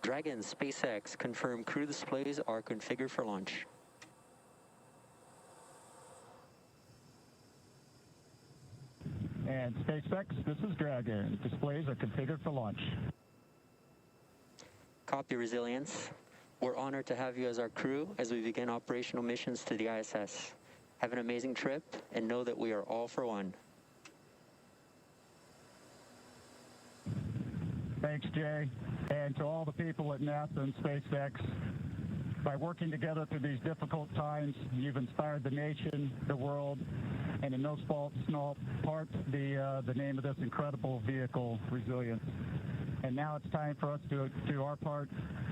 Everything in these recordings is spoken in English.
Dragon, SpaceX, confirm crew displays are configured for launch. And SpaceX, this is Dragon. Displays are configured for launch. Copy, Resilience. We're honored to have you as our crew as we begin operational missions to the ISS. Have an amazing trip and know that we are all for one. Thanks, Jay. And to all the people at NASA and SpaceX, by working together through these difficult times, you've inspired the nation, the world, and in no small part, the name of this incredible vehicle, Resilience. And now it's time for us to do our part,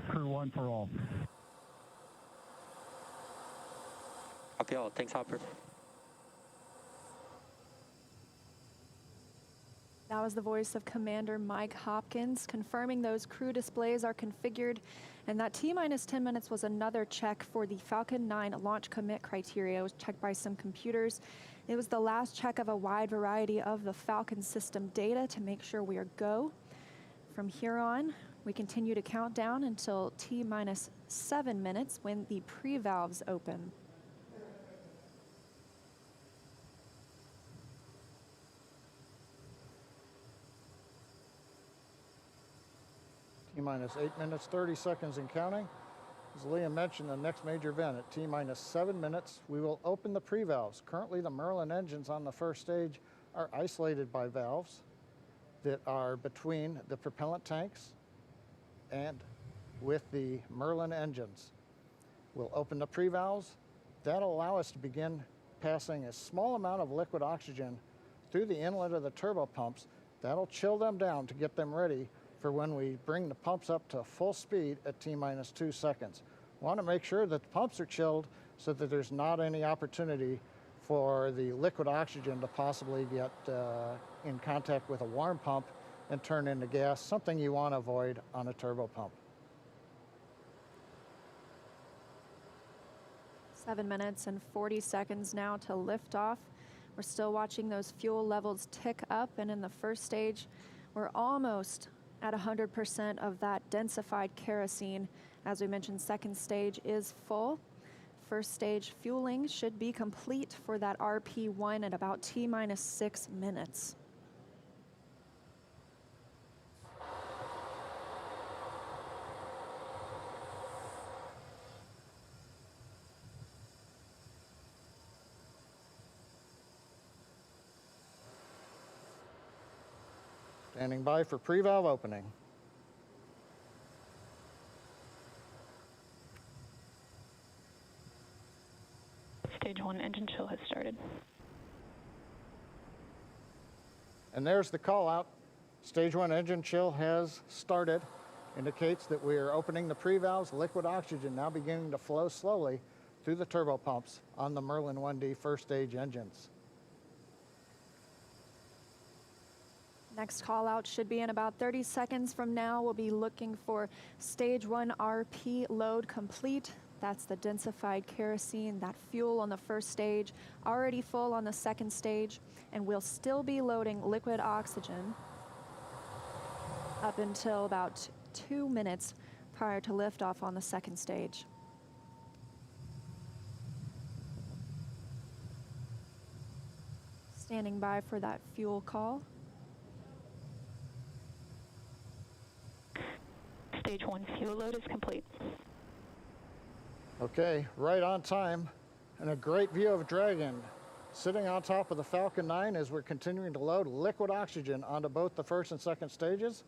Crew-1 for all. Copy all. Thanks, Hopper. That was the voice of Commander Mike Hopkins confirming those crew displays are configured, and that T-minus 10 minutes was another check for the Falcon 9 launch commit criteria. It was checked by some computers. It was the last check of a wide variety of the Falcon system data to make sure we are go. From here on, we continue to count down until T-minus 7 minutes when the pre-valves open. T-minus 8 minutes, 30 seconds and counting. As Liam mentioned, the next major event at T-minus 7 minutes, we will open the pre-valves. Currently, the Merlin engines on the first stage are isolated by valves that are between the propellant tanks and with the Merlin engines. We'll open the pre-valves. That'll allow us to begin passing a small amount of liquid oxygen through the inlet of the turbo pumps. That'll chill them down to get them ready for when we bring the pumps up to full speed at T-minus 2 seconds. We want to make sure that the pumps are chilled so that there's not any opportunity for the liquid oxygen to possibly get in contact with a warm pump and turn into gas, something you want to avoid on a turbo pump. 7 minutes and 40 seconds now to lift off. We're still watching those fuel levels tick up, and in the first stage, we're almost at 100% of that densified kerosene. As we mentioned, second stage is full. First stage fueling should be complete for that RP1 at about T-minus 6 minutes. Standing by for pre-valve opening. Stage 1 engine chill has started. And there's the call out. Stage 1 engine chill has started. Indicates that we are opening the pre-valves. Liquid oxygen now beginning to flow slowly through the turbo pumps on the Merlin 1D first stage engines. Next call out should be in about 30 seconds from now. We'll be looking for stage 1 RP load complete. That's the densified kerosene, that fuel on the first stage, already full on the second stage, and we'll still be loading liquid oxygen up until about 2 minutes prior to liftoff on the second stage. Standing by for that fuel call. Stage 1 fuel load is complete. Okay, right on time, and a great view of Dragon sitting on top of the Falcon 9 as we're continuing to load liquid oxygen onto both the first and second stages.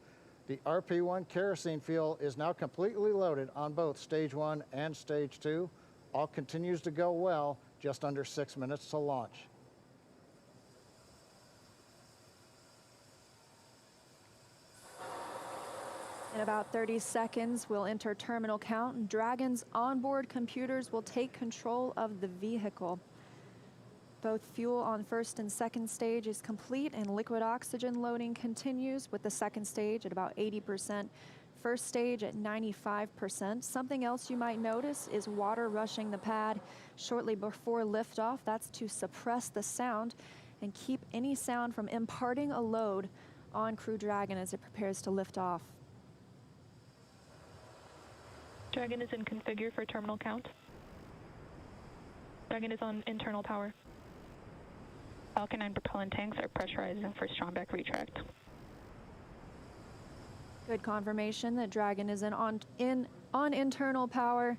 The RP1 kerosene fuel is now completely loaded on both stage 1 and stage 2. All continues to go well, just under 6 minutes to launch. In about 30 seconds, we'll enter terminal count, and Dragon's onboard computers will take control of the vehicle. Both fuel on first and second stage is complete, and liquid oxygen loading continues with the second stage at about 80%, first stage at 95%. Something else you might notice is water rushing the pad shortly before liftoff. That's to suppress the sound and keep any sound from imparting a load on Crew Dragon as it prepares to lift off. Dragon is in configure for terminal count. Dragon is on internal power. Falcon 9 propellant tanks are pressurizing for strong back retract. Good confirmation that Dragon is on internal power.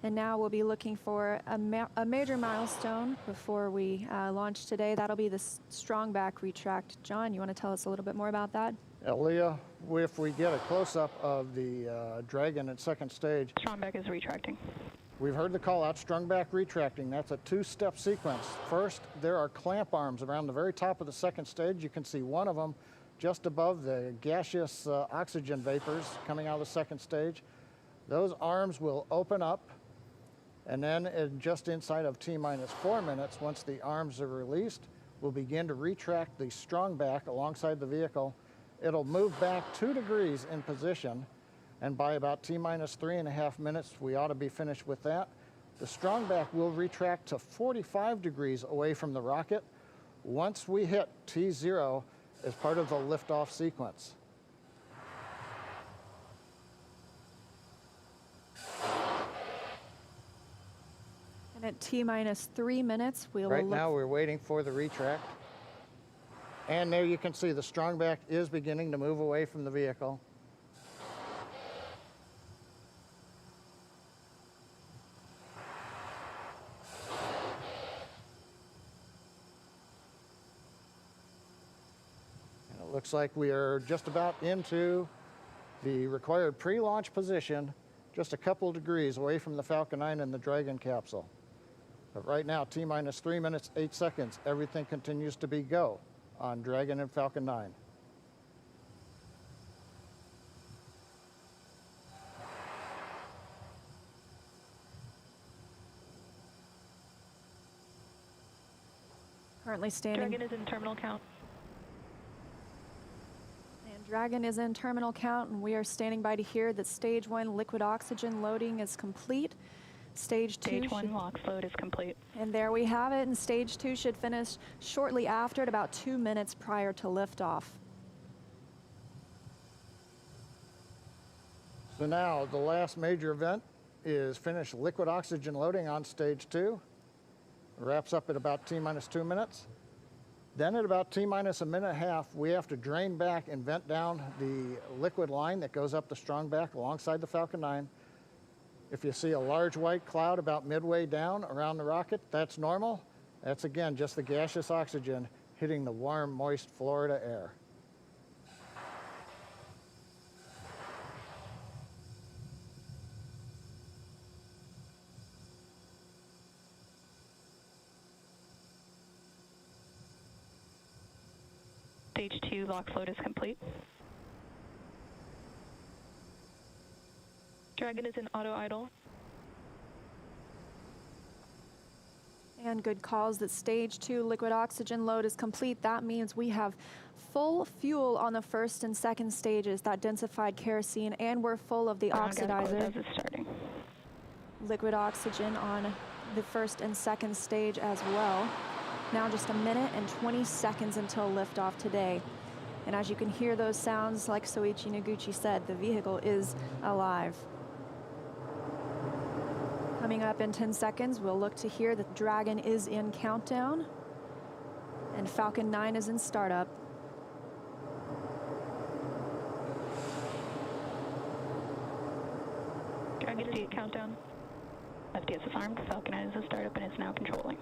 And now we'll be looking for a major milestone before we launch today. That'll be the strong back retract. John, you want to tell us a little bit more about that? Leah, if we get a close-up of the Dragon at second stage. Strong back is retracting. We've heard the call out, strong back retracting. That's a two-step sequence. First, there are clamp arms around the very top of the second stage. You can see one of them just above the gaseous oxygen vapors coming out of the second stage. Those arms will open up. And then just inside of T-minus 4 minutes, once the arms are released, we'll begin to retract the strong back alongside the vehicle. It'll move back 2 degrees in position, and by about T-minus 3.5 minutes, we ought to be finished with that. The strong back will retract to 45 degrees away from the rocket once we hit T0 as part of the liftoff sequence. And at T-minus 3 minutes, we'll Right now, we're waiting for the retract. And there you can see the strong back is beginning to move away from the vehicle. And it looks like we are just about into the required pre-launch position, just a couple degrees away from the Falcon 9 and the Dragon capsule. But right now, T-minus 3 minutes, 8 seconds, everything continues to be go on Dragon and Falcon 9. currently standing. Dragon is in terminal count. And Dragon is in terminal count, and we are standing by to hear that Stage 1 liquid oxygen loading is complete. Stage 2 Stage 1 LOX load is complete. And there we have it, and Stage 2 should finish shortly after at about 2 minutes prior to liftoff. So now the last major event is finished liquid oxygen loading on Stage 2. It wraps up at about T-minus 2 minutes. Then at about T-minus a minute and a half, we have to drain back and vent down the liquid line that goes up the strong back alongside the Falcon 9. If you see a large white cloud about midway down around the rocket, that's normal. That's again just the gaseous oxygen hitting the warm, moist Florida air. Stage 2 LOX load is complete. Dragon is in auto idle. And good calls that Stage 2 liquid oxygen load is complete. That means we have full fuel on the first and second stages, that densified kerosene, and we're full of the oxidizer. Is starting. Liquid oxygen on the first and second stage as well. Now just a minute and 20 seconds until liftoff today. And as you can hear those sounds, like Soichi Noguchi said, the vehicle is alive. Coming up in 10 seconds, we'll look to hear that Dragon is in countdown and Falcon 9 is in startup. Dragon is countdown. FTS is armed. Falcon 9 is in startup and is now controlling.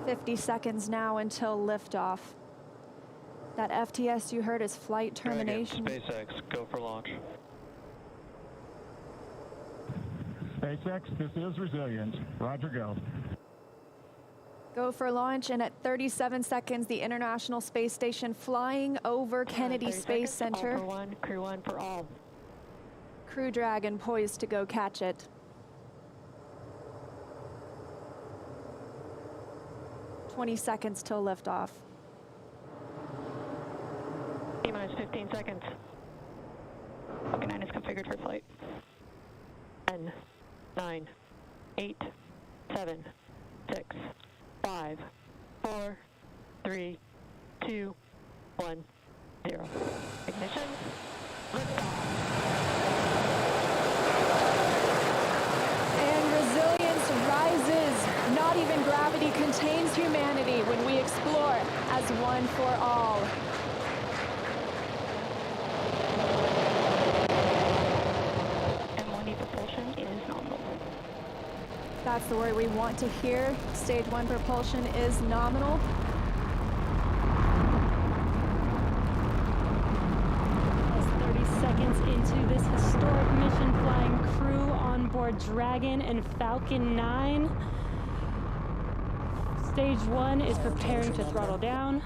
50 seconds now until liftoff. That FTS you heard is flight termination. Dragon, SpaceX, go for launch. SpaceX, this is Resilient. Roger, go. Go for launch, and at 37 seconds, the International Space Station flying over Kennedy Space Center. All for one, Crew-1 for all. Crew Dragon poised to go catch it. 20 seconds till liftoff. T-minus 15 seconds. Falcon 9 is configured for flight. 10, 9, 8, 7, 6, 5, 4, 3, 2, 1, 0. Ignition. And resilience rises. Not even gravity contains humanity when we explore as one for all. M1 propulsion is nominal. That's the word we want to hear. Stage 1 propulsion is nominal. As 30 seconds into this historic mission, flying crew on board Dragon and Falcon 9. Stage 1 is preparing to throttle down.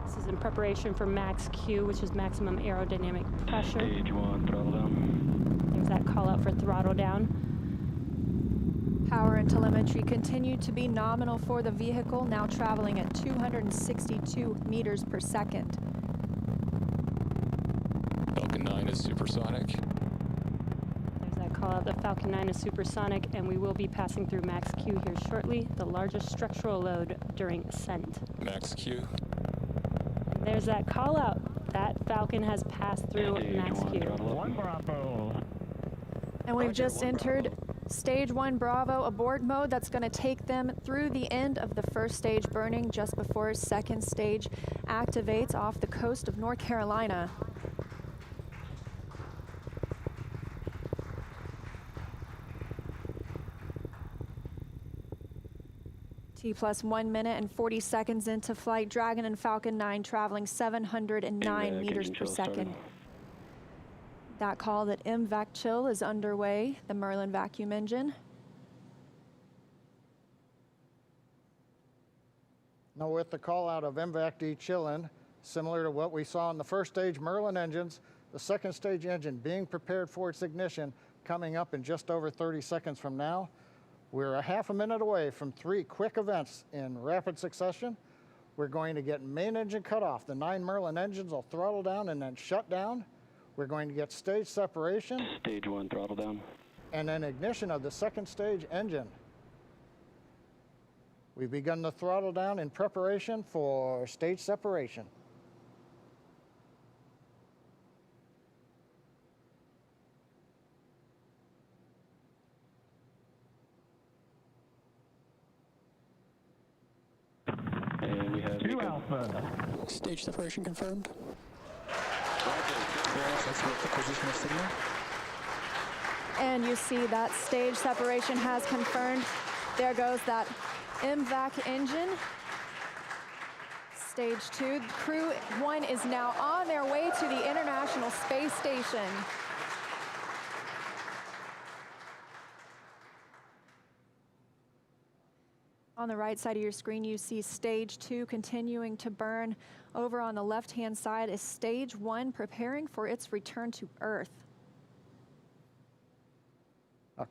This is in preparation for max Q, which is maximum aerodynamic pressure. Stage 1, throttle down. There's that call out for throttle down. Power and telemetry continue to be nominal for the vehicle, now traveling at 262 meters per second. Falcon 9 is supersonic. There's that call out. The Falcon 9 is supersonic, and we will be passing through max Q here shortly, the largest structural load during ascent. Max Q. And there's that call out. That Falcon has passed through Stage max 1, Q. throttle up. 1 Bravo. And we've just entered Stage 1 Bravo abort mode. That's going to take them through the end of the first stage burning just before second stage activates off the coast of North Carolina. T+1 minute and 40 seconds into flight, Dragon and Falcon 9 traveling 709 meters per second. That call that MVAC chill is underway, the Merlin vacuum engine. Now with the call out of MVAC-D chillin, similar to what we saw in the first stage Merlin engines, the second stage engine being prepared for its ignition coming up in just over 30 seconds from now. We're a half a minute away from 3 quick events in rapid succession. We're going to get main engine cut off. The 9 Merlin engines will throttle down and then shut down. We're going to get stage separation. Stage 1, throttle down. And then ignition of the second stage engine. We've begun the throttle down in preparation for stage separation. And we have 2 Alpha. Stage separation confirmed. That's with acquisition of signal. And you see that stage separation has confirmed. There goes that MVAC engine. Stage 2, Crew-1 is now on their way to the International Space Station. On the right side of your screen, you see Stage 2 continuing to burn. Over on the left-hand side is Stage 1 preparing for its return to Earth.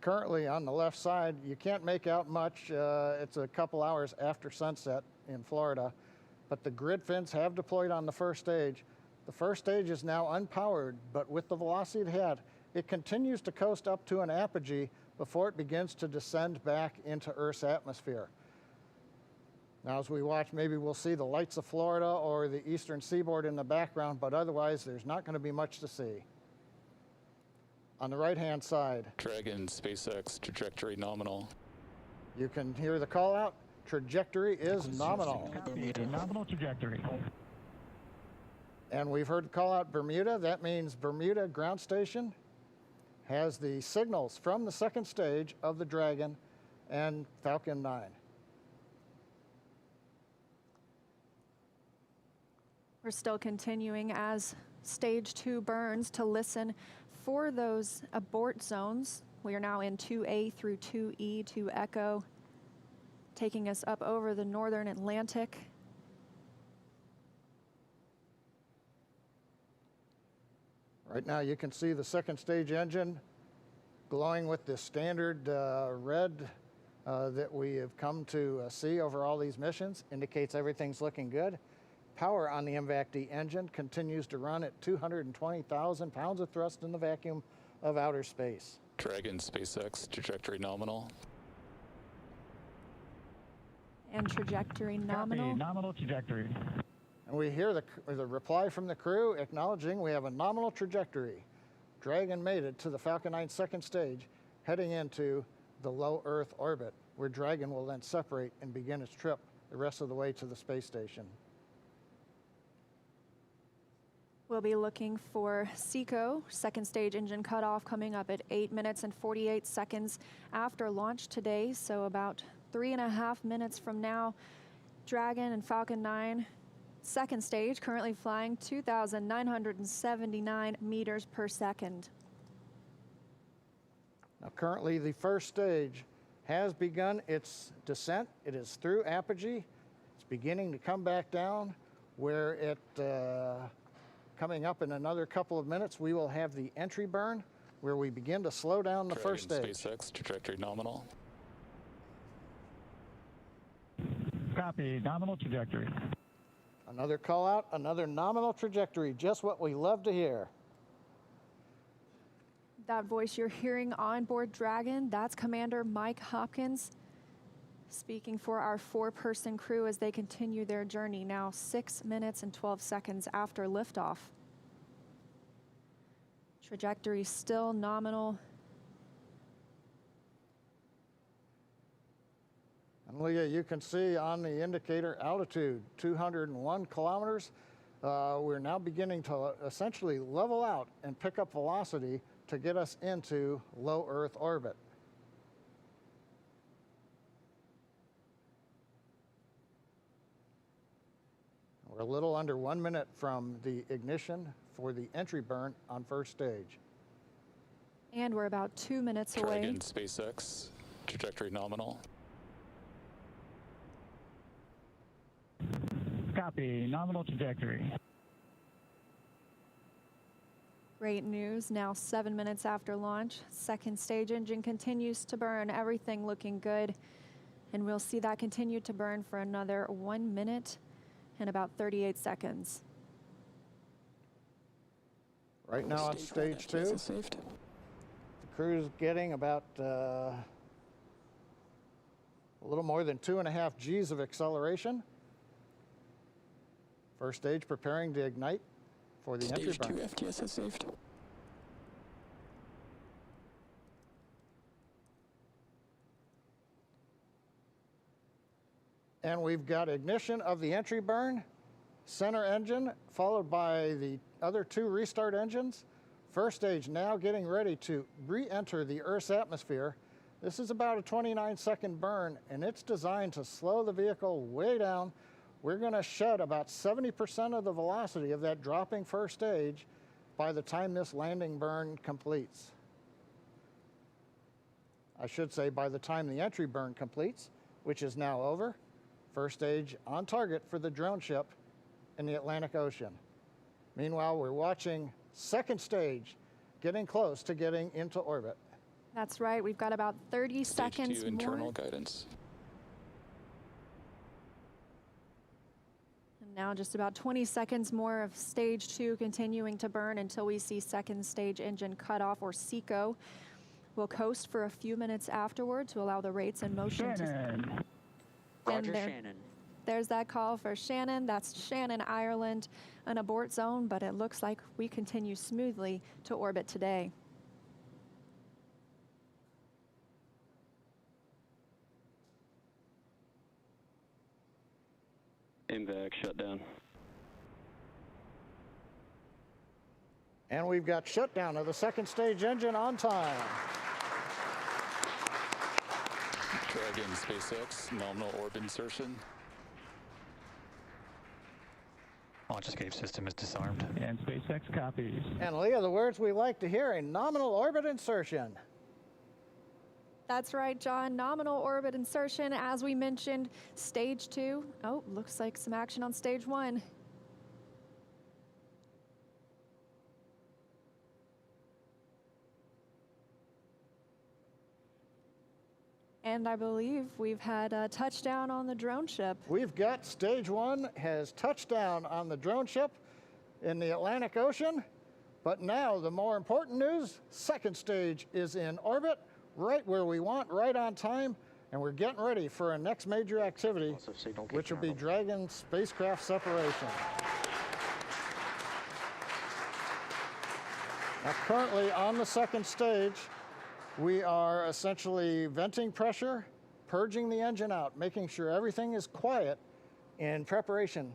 Currently on the left side, you can't make out much. It's a couple hours after sunset in Florida, but the grid fins have deployed on the first stage. The first stage is now unpowered, but with the velocity it had, it continues to coast up to an apogee before it begins to descend back into Earth's atmosphere. Now, as we watch, maybe we'll see the lights of Florida or the eastern seaboard in the background, but otherwise there's not going to be much to see. On the right-hand side, Dragon, SpaceX, trajectory nominal. you can hear the call out. Trajectory is nominal. Nominal trajectory. And we've heard the call out Bermuda. That means Bermuda ground station has the signals from the second stage of the Dragon and Falcon 9. We're still continuing as Stage 2 burns to listen for those abort zones. We are now in 2A through 2E to Echo, taking us up over the northern Atlantic. Right now you can see the second stage engine glowing with the standard red that we have come to see over all these missions. Indicates everything's looking good. Power on the MVAC-D engine continues to run at 220,000 pounds of thrust in the vacuum of outer space. Dragon, SpaceX, trajectory nominal. And trajectory nominal. Copy. Nominal trajectory. And we hear the reply from the crew acknowledging we have a nominal trajectory. Dragon made it to the Falcon 9 second stage, heading into the low Earth orbit, where Dragon will then separate and begin its trip the rest of the way to the space station. We'll be looking for SECO, second stage engine cutoff, coming up at 8 minutes and 48 seconds after launch today, so about 3.5 minutes from now. Dragon and Falcon 9, second stage, currently flying 2,979 meters per second. Now, currently, the first stage has begun its descent. It is through apogee. It's beginning to come back down, where it, coming up in another couple of minutes, we will have the entry burn, where we begin to slow down the first stage. SpaceX, trajectory nominal. Copy, nominal trajectory. Another call out, another nominal trajectory, just what we love to hear. That voice you're hearing on board Dragon, that's Commander Mike Hopkins, speaking for our 4-person crew as they continue their journey, now 6 minutes and 12 seconds after liftoff. Trajectory still nominal. And Leah, you can see on the indicator altitude, 201 kilometers. We're now beginning to essentially level out and pick up velocity to get us into low Earth orbit. We're a little under 1 minute from the ignition for the entry burn on first stage. And we're about 2 minutes away. Dragon, SpaceX, trajectory nominal. Copy, nominal trajectory. Great news, now 7 minutes after launch. Second stage engine continues to burn, everything looking good. And we'll see that continue to burn for another 1 minute and about 38 seconds. Right now on stage 2, the crew's getting about a little more than 2.5 G's of acceleration. First stage preparing to ignite for the entry burn. Stage 2 FTS is saved. And we've got ignition of the entry burn, center engine, followed by the other 2 restart engines. First stage now getting ready to re-enter the Earth's atmosphere. This is about a 29-second burn, and it's designed to slow the vehicle way down. We're going to shed about 70% of the velocity of that dropping first stage by the time this landing burn completes. I should say by the time the entry burn completes, which is now over. First stage on target for the drone ship in the Atlantic Ocean. Meanwhile, we're watching second stage getting close to getting into orbit. That's right, we've got about 30 seconds Stage 2 internal more. guidance. And now just about 20 seconds more of stage 2 continuing to burn until we see second stage engine cutoff, or SECO. We'll coast for a few minutes afterward to allow the rates in motion Shannon. Roger, there- Shannon. There's that call for Shannon. That's Shannon, Ireland, an abort zone, but it looks like we continue smoothly to orbit today. MVAC shutdown. And we've got shutdown of the second stage engine on time. Dragon, SpaceX, nominal orb insertion. Launch escape system is disarmed. And SpaceX copies. And Leah, the words we like to hear, a nominal orbit insertion. That's right, John. Nominal orbit insertion, as we mentioned, stage 2. Oh, looks like some action on stage 1. And I believe we've had a touchdown on the drone ship. We've got stage 1 has touched down on the drone ship in the Atlantic Ocean. But now the more important news, second stage is in orbit, right where we want, right on time. And we're getting ready for our next major activity, which will be Dragon spacecraft separation. Now, currently on the second stage, we are essentially venting pressure, purging the engine out, making sure everything is quiet in preparation.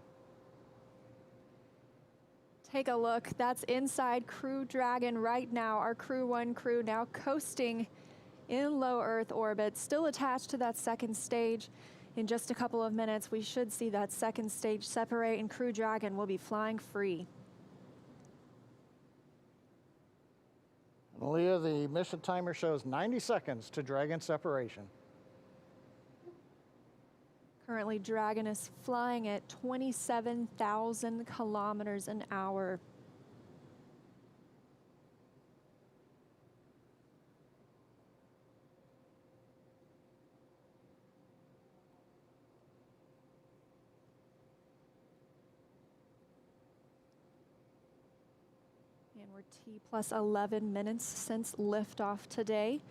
Take a look. That's inside Crew Dragon right now. Our Crew-1 crew now coasting in low Earth orbit, still attached to that second stage. In just a couple of minutes, we should see that second stage separate and Crew Dragon will be flying free. Leah, the mission timer shows 90 seconds to Dragon separation. Currently, Dragon is flying at 27,000 kilometers an hour. And we're T plus 11 minutes since liftoff today,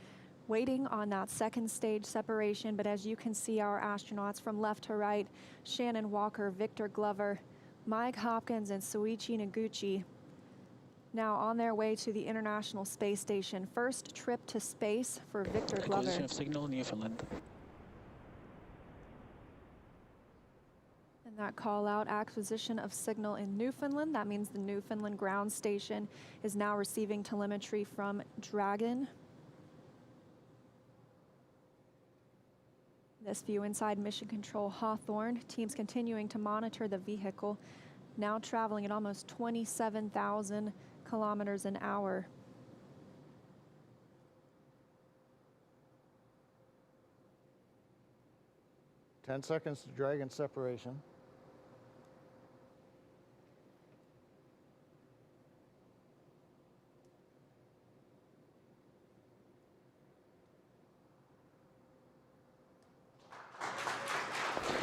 waiting on that second stage separation. But as you can see, our astronauts from left to right, Shannon Walker, Victor Glover, Mike Hopkins, and Soichi Noguchi, now on their way to the International Space Station. First trip to space for Victor Glover. Acquisition of signal, Newfoundland. And that call out, acquisition of signal in Newfoundland. That means the Newfoundland ground station is now receiving telemetry from Dragon. This view inside Mission Control Hawthorne. Teams continuing to monitor the vehicle, now traveling at almost 27,000 kilometers an hour. Ten seconds to Dragon separation.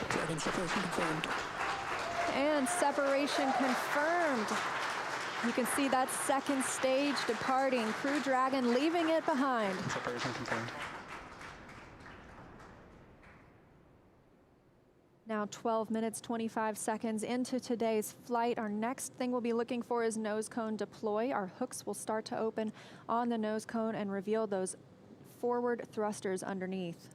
Dragon separation confirmed. And separation confirmed. You can see that second stage departing. Crew Dragon leaving it behind. Separation confirmed. Now 12 minutes, 25 seconds into today's flight. Our next thing we'll be looking for is nose cone deploy. Our hooks will start to open on the nose cone and reveal those forward thrusters underneath.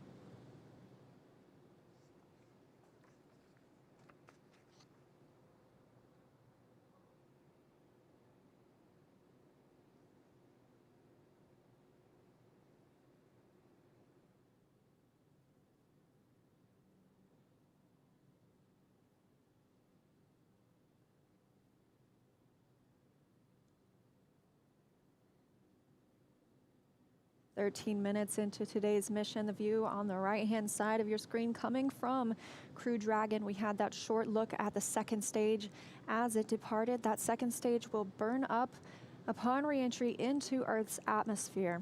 "13 minutes into today's mission. The view on the right-hand side of your screen coming from Crew Dragon. We had that short look at the second stage as it departed. That second stage will burn up upon re-entry into Earth's atmosphere.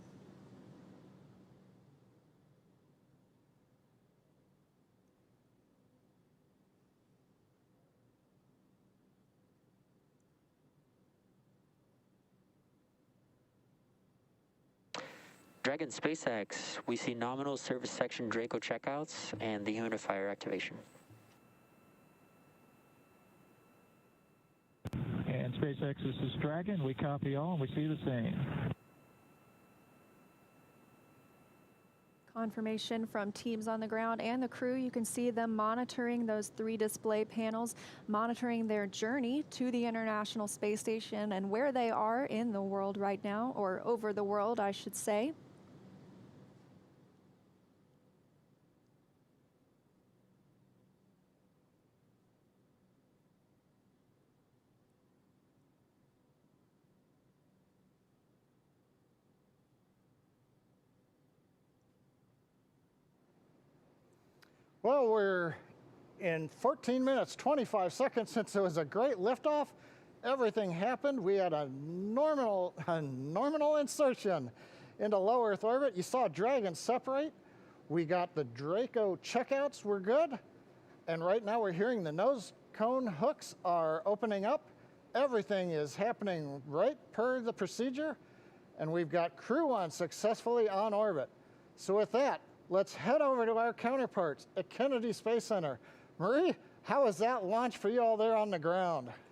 Dragon SpaceX, we see nominal service section Draco checkouts and the humidifier activation. And SpaceX, this is Dragon. We copy all and we see the same. Confirmation from teams on the ground and the crew. You can see them monitoring those 3 display panels, monitoring their journey to the International Space Station and where they are in the world right now, or over the world, I should say. Well, we're in 14 minutes, 25 seconds since it was a great liftoff. Everything happened. We had a nominal insertion into low Earth orbit. You saw Dragon separate. We got the Draco checkouts were good. And right now we're hearing the nose cone hooks are opening up. Everything is happening right per the procedure. And we've got Crew-1 successfully on orbit. So with that, let's head over to our counterparts at Kennedy Space Center. Marie, how was that launch for you all there on the ground?